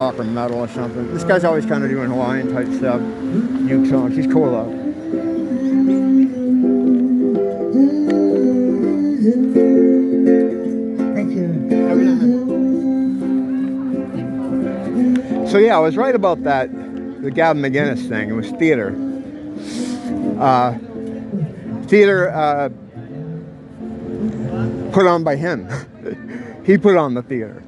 rock or metal or something. This guy's always kind of doing Hawaiian type stuff, new songs. He's cool though. Thank you. So yeah, I was right about that, the Gavin McInnes thing. It was theater. Theater put on by him. He put on the theater.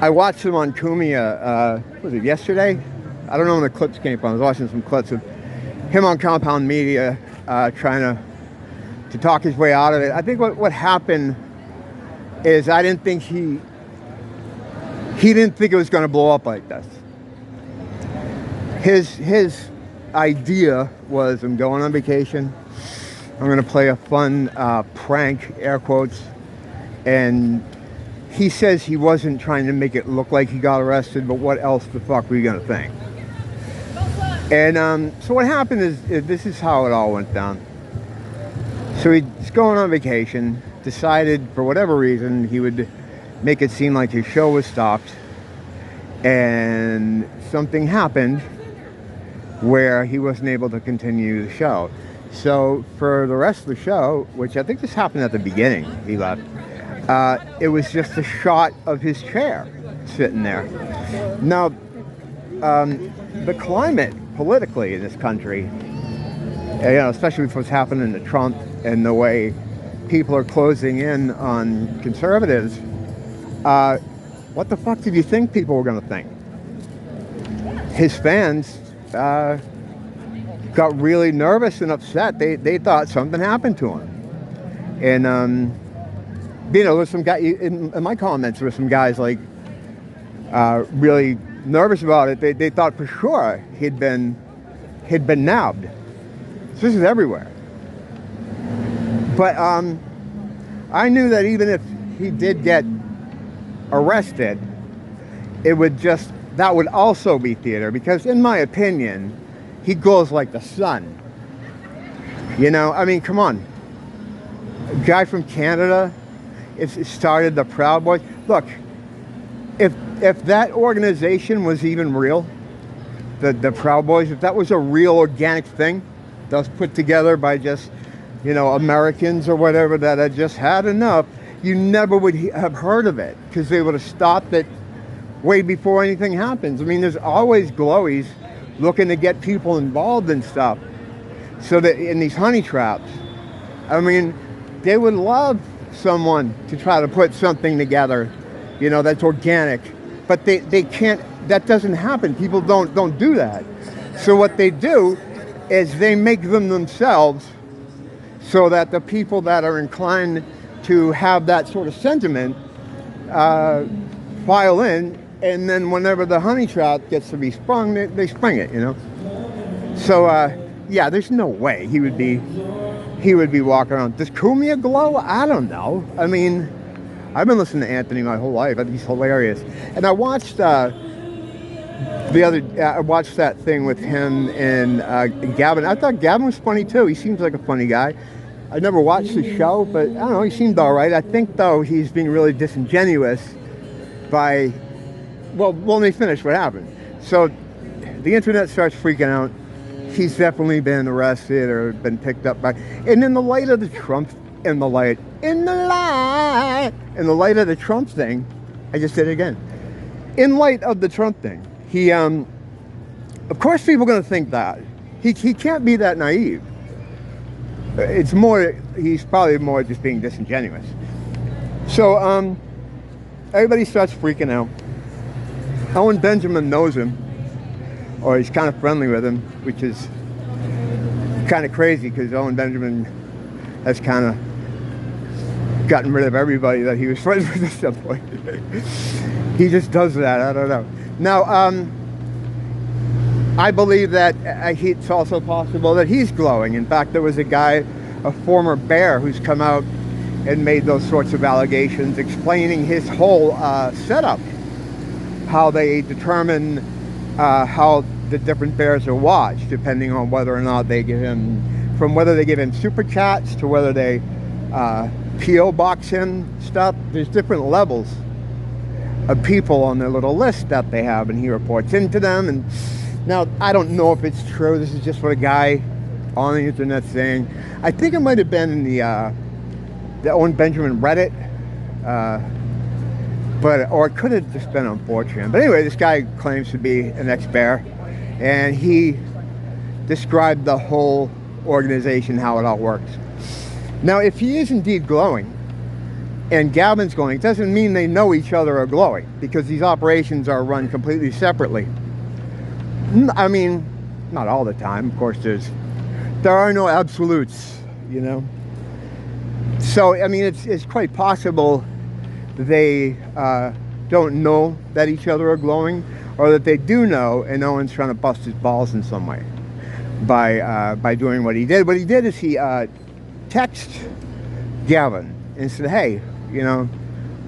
I watched him on Kumia, was it yesterday? I don't know when the clips came from. I was watching some clips of him on Compound Media trying to talk his way out of it. I think what happened is I didn't think he didn't think it was going to blow up like this. His idea was, I'm going on vacation. I'm going to play a fun prank, air quotes. And he says he wasn't trying to make it look like he got arrested, but what else the fuck were you going to think? And so what happened is this is how it all went down. So he's going on vacation, decided for whatever reason he would make it seem like his show was stopped, and something happened where he wasn't able to continue the show. So for the rest of the show, which I think this happened at the beginning, he left, it was just a shot of his chair sitting there. Now, the climate politically in this country, especially with what's happening to Trump and the way people are closing in on conservatives, what the fuck did you think people were going to think? His fans got really nervous and upset. They thought something happened to him. And, there's some guy in my comments, there were some guys like really nervous about it. They thought for sure he'd been nabbed. So this is everywhere. But I knew that even if he did get arrested, that would also be theater, because in my opinion, he glows like the sun. I mean, come on. A guy from Canada, it started the Proud Boys. Look, if that organization was even real, the Proud Boys, if that was a real organic thing that was put together by just, Americans or whatever that had just had enough, you never would have heard of it, because they would have stopped it way before anything happens. I mean, there's always glowies looking to get people involved in stuff. So that in these honey traps, I mean, they would love someone to try to put something together, that's organic. But they can't, that doesn't happen. People don't do that. So what they do is they make them themselves, so that the people that are inclined to have that sort of sentiment file in, and then whenever the honey trap gets to be sprung, they spring it, So, yeah, there's no way he would be walking around. Does Kumia glow? I don't know. I mean, I've been listening to Anthony my whole life. I think he's hilarious. And I watched I watched that thing with him and Gavin. I thought Gavin was funny too. He seems like a funny guy. I never watched the show, but I don't know, he seemed all right. I think, though, he's being really disingenuous by, well, let me finish what happened. So the internet starts freaking out. He's definitely been arrested or been picked up by, and in the light of the Trump, in the light of the Trump thing, I just did it again. In light of the Trump thing, he, of course people are going to think that. He can't be that naive. He's probably more just being disingenuous. So, everybody starts freaking out. Owen Benjamin knows him, or he's kind of friendly with him, which is kind of crazy, because Owen Benjamin has kind of gotten rid of everybody that he was friends with at some point. He just does that. I don't know. Now, I believe that it's also possible that he's glowing. In fact, there was a guy, a former bear, who's come out and made those sorts of allegations, explaining his whole setup, how they determine how the different bears are watched, depending on whether or not they give him, from whether they give him super chats to whether they P.O. box him stuff. There's different levels of people on their little list that they have, and he reports into them. And now, I don't know if it's true. This is just what a guy on the internet saying. I think it might have been in the Owen Benjamin Reddit, or it could have just been on 4chan. But anyway, this guy claims to be an ex-bear, and he described the whole organization, how it all works. Now, if he is indeed glowing, and Gavin's glowing, it doesn't mean they know each other are glowing, because these operations are run completely separately. I mean, not all the time. Of course, there are no absolutes, you know. So, I mean, it's quite possible they don't know that each other are glowing, or that they do know, and Owen's trying to bust his balls in some way by doing what he did. What he did is he texted Gavin and said, hey, you know,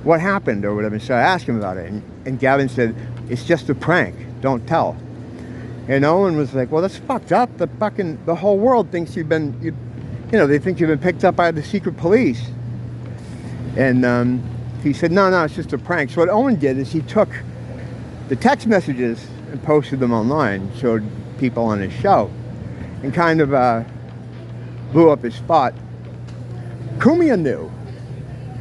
what happened or whatever, and started asking about it. And Gavin said, it's just a prank, don't tell. And Owen was like, well, that's fucked up. The whole world thinks you know, they think you've been picked up by the secret police. And he said, no, it's just a prank. So what Owen did is he took the text messages and posted them online, showed people on his show, and kind of blew up his spot. Kumia knew,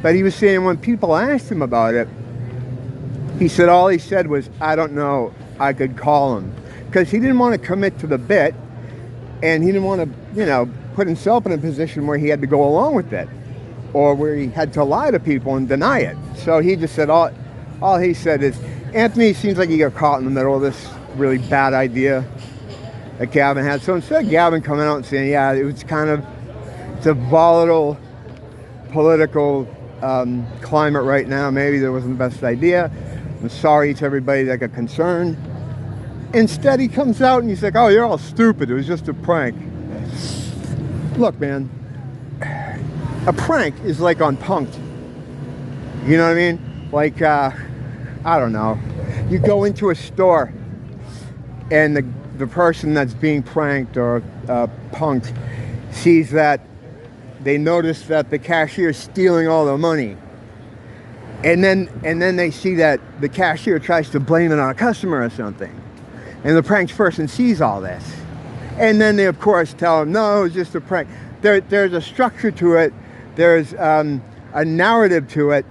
but he was saying when people asked him about it, he said all he said was, I don't know, I could call him. Because he didn't want to commit to the bit, and he didn't want to, you know, put himself in a position where he had to go along with it, or where he had to lie to people and deny it. So he just said, all he said is, Anthony seems like he got caught in the middle of this really bad idea that Gavin had. So instead of Gavin coming out and saying, yeah, it's a volatile political climate right now, maybe that wasn't the best idea, I'm sorry to everybody that got concerned. Instead, he comes out and he's like, oh, you're all stupid, it was just a prank. Look, man, a prank is like on Punk'd. You know what I mean? Like, I don't know. You go into a store and the person that's being pranked or punked sees that they notice that the cashier is stealing all the money. And then they see that the cashier tries to blame it on a customer or something. And the pranked person sees all this. And then they, of course, tell him, no, it's just a prank. There's a structure to it. There's a narrative to it.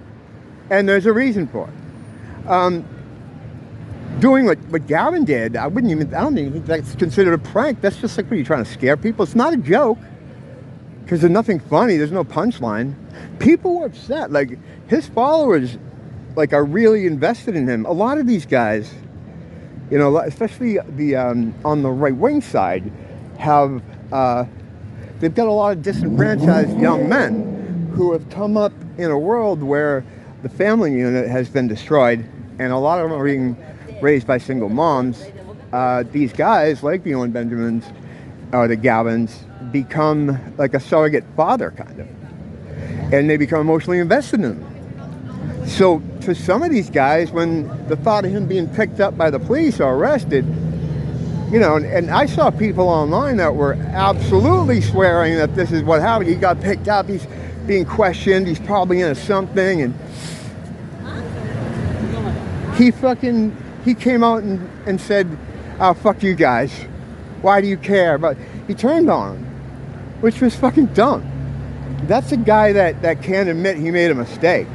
And there's a reason for it. Doing what Gavin did, I don't even think that's considered a prank. That's just like, what are you trying to scare people? It's not a joke. Because there's nothing funny. There's no punchline. People were upset. Like, his followers, like, are really invested in him. A lot of these guys, you know, especially the on the right-wing side, have they've got a lot of disenfranchised young men who have come up in a world where the family unit has been destroyed, and a lot of them are being raised by single moms. These guys, like the Owen Benjamins or the Gavins, become like a surrogate father, kind of, and they become emotionally invested in them. So to some of these guys, when the thought of him being picked up by the police or arrested, you know, and I saw people online that were absolutely swearing that this is what happened. He got picked up, he's being questioned, he's probably into something, and he came out and said, oh, fuck you guys, why do you care? But he turned on him, which was fucking dumb. That's a guy that can't admit he made a mistake.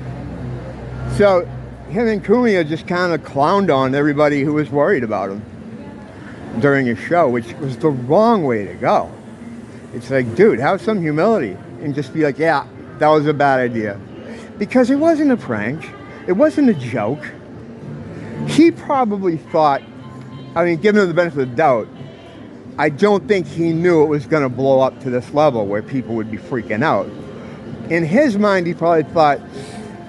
So him and Kumia just kind of clowned on everybody who was worried about him during his show, which was the wrong way to go. It's like, dude, have some humility and just be like, yeah, that was a bad idea. Because it wasn't a prank. It wasn't a joke. He probably thought, I mean, given him the benefit of the doubt, I don't think he knew it was going to blow up to this level where people would be freaking out. In his mind, he probably thought,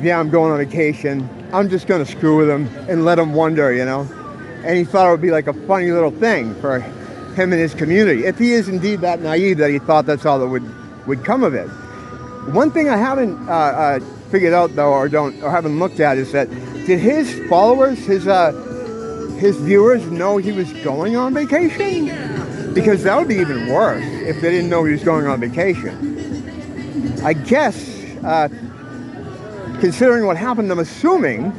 yeah, I'm going on vacation. I'm just going to screw with him and let him wonder, you know. And he thought it would be like a funny little thing for him and his community. If he is indeed that naive that he thought that's all that would come of it. One thing I haven't figured out, though, or haven't looked at, is that did his followers, his viewers, know he was going on vacation? Because that would be even worse if they didn't know he was going on vacation. I guess, considering what happened, I'm assuming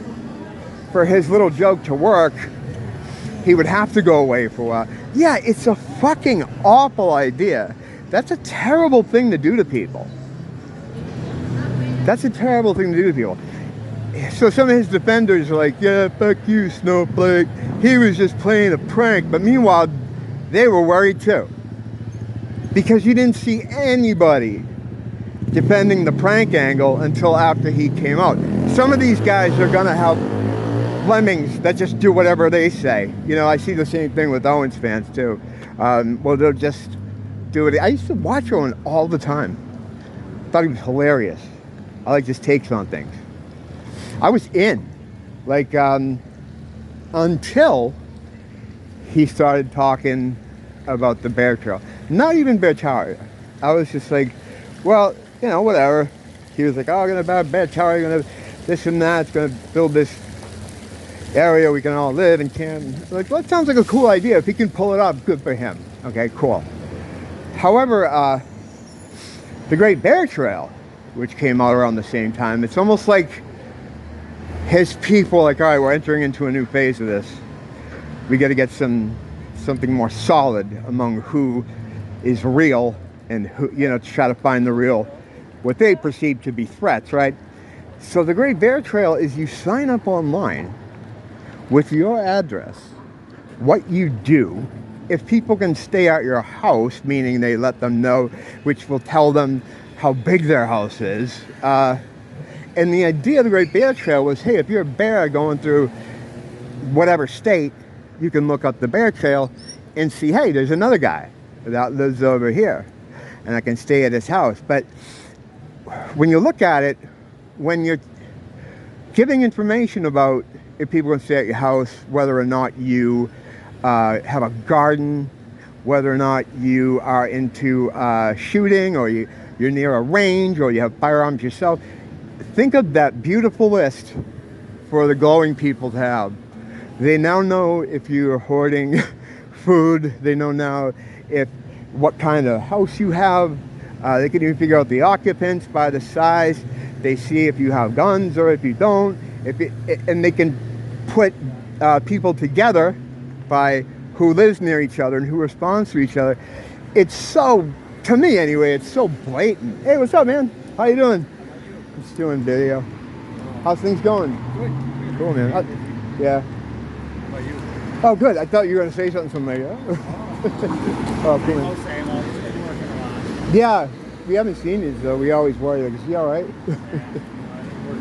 for his little joke to work, he would have to go away for a while. Yeah, it's a fucking awful idea. That's a terrible thing to do to people. That's a terrible thing to do to people. So some of his defenders are like, yeah, fuck you, Snowflake. He was just playing a prank. But meanwhile, they were worried too. Because you didn't see anybody defending the prank angle until after he came out. Some of these guys are going to have lemmings that just do whatever they say. You know, I see the same thing with Owen's fans too. Well, they'll just do it. I used to watch Owen all the time. Thought he was hilarious. I like his takes on things. I was in, like, until he started talking about the bear trail. Not even bear tower. I was just like, well, you know, whatever. He was like, oh, I'm gonna buy a bear tower, you're gonna this and that, it's gonna build this area we can all live and camp. Like, well, that sounds like a cool idea. If he can pull it off, good for him. Okay, cool. However, the Great Bear Trail, which came out around the same time, it's almost like his people like, all right, we're entering into a new phase of this. We got to get something more solid among who is real and who, you know, to try to find the real, what they perceive to be threats, right? So the Great Bear Trail is you sign up online with your address, what you do, if people can stay at your house, meaning they let them know, which will tell them how big their house is. And the idea of the Great Bear Trail was, hey, if you're a bear going through whatever state, you can look up the bear trail and see, hey, there's another guy that lives over here, and I can stay at his house. But when you look at it, when you're giving information about if people can stay at your house, whether or not you have a garden, whether or not you are into shooting, or you're near a range, or you have firearms yourself, think of that beautiful list for the glowing people to have. They now know if you're hoarding food. They know now what kind of house you have. They can even figure out the occupants by the size. They see if you have guns or if you don't. And they can put people together by who lives near each other and who responds to each other. It's so, to me anyway, it's so blatant. Hey, what's up, man? How you doing? Just doing video. How's things going? Good. Cool, man. Yeah. How about you? Oh, good. I thought you were going to say something to me. Oh, cool, man. Same old. Just been working a lot. Yeah. We haven't seen you, though. We always worry. Like, is he all right? Working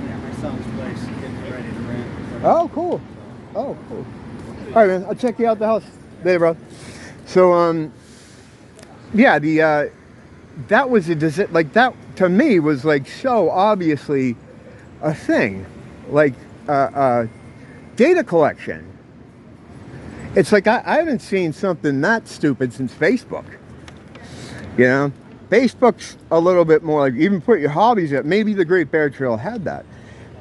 at my son's place, getting ready to rent. Oh, cool. Oh, cool. All right, man. I'll check you out the house later, bro. So, yeah, that was like that to me was like so obviously a thing, like data collection. It's like I haven't seen something that stupid since Facebook. You know, Facebook's a little bit more like, even put your hobbies up. Maybe the Great Bear Trail had that.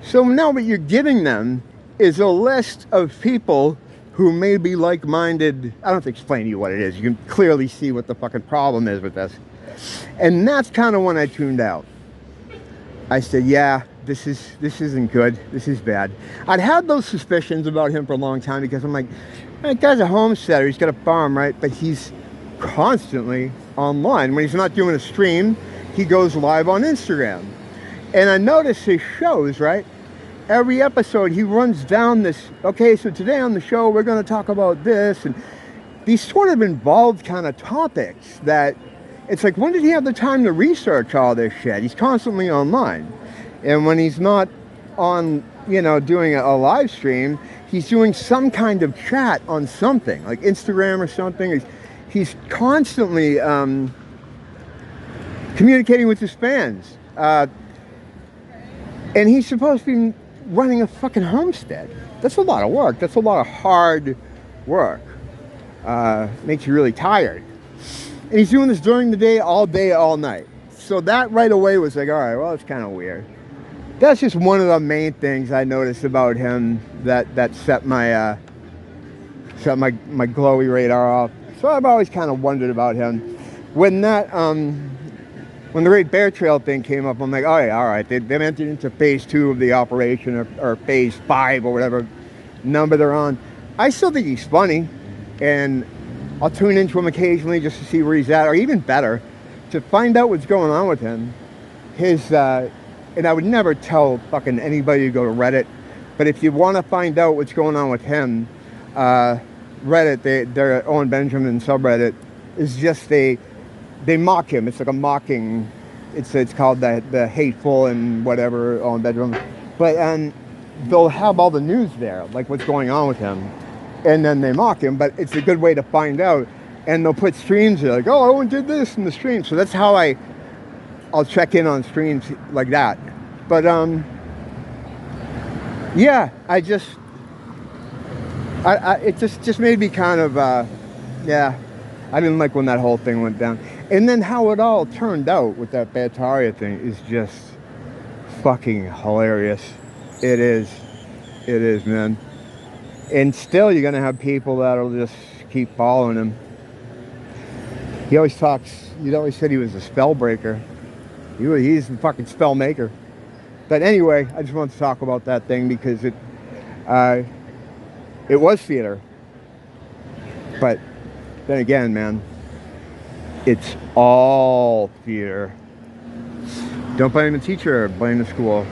So now what you're giving them is a list of people who may be like-minded. I don't have to explain to you what it is. You can clearly see what the fucking problem is with this. And that's kind of when I tuned out. I said, yeah, this isn't good. This is bad. I'd had those suspicions about him for a long time because I'm like, that guy's a homesteader. He's got a farm, right? But he's constantly online. When he's not doing a stream, he goes live on Instagram. And I noticed his shows, right? Every episode, he runs down this, okay, so today on the show, we're going to talk about this. And these sort of involved kind of topics that it's like, when did he have the time to research all this shit? He's constantly online. And when he's not on, you know, doing a live stream, he's doing some kind of chat on something, like Instagram or something. He's constantly communicating with his fans. And he's supposed to be running a fucking homestead. That's a lot of work. That's a lot of hard work. Makes you really tired. And he's doing this during the day, all night. So that right away was like, all right, well, it's kind of weird. That's just one of the main things I noticed about him that set my glowy radar off. So I've always kind of wondered about him. When when the Great Bear Trail thing came up, I'm like, oh yeah, all right, they've entered into phase 2 of the operation, or phase 5 or whatever number they're on. I still think he's funny, and I'll tune into him occasionally just to see where he's at, or even better, to find out what's going on with him. His, and I would never tell fucking anybody to go to Reddit, but if you want to find out what's going on with him, Reddit, their Owen Benjamin subreddit, is just they mock him. It's like a mocking. It's called the hateful and whatever Owen Benjamin. But they'll have all the news there, like what's going on with him, and then they mock him. But it's a good way to find out. And they'll put streams there, like, oh, Owen did this in the stream. So that's how I'll check in on streams like that. But yeah, it just made me kind of yeah. I didn't like when that whole thing went down. And then how it all turned out with that Bataria thing is just fucking hilarious. It is, man. And still, you're gonna have people that'll just keep following him. He always said he was a spell breaker. He's a fucking spell maker. But anyway, I just wanted to talk about that thing because it was theater. But then again, man, it's all theater. Don't blame the teacher, blame the school.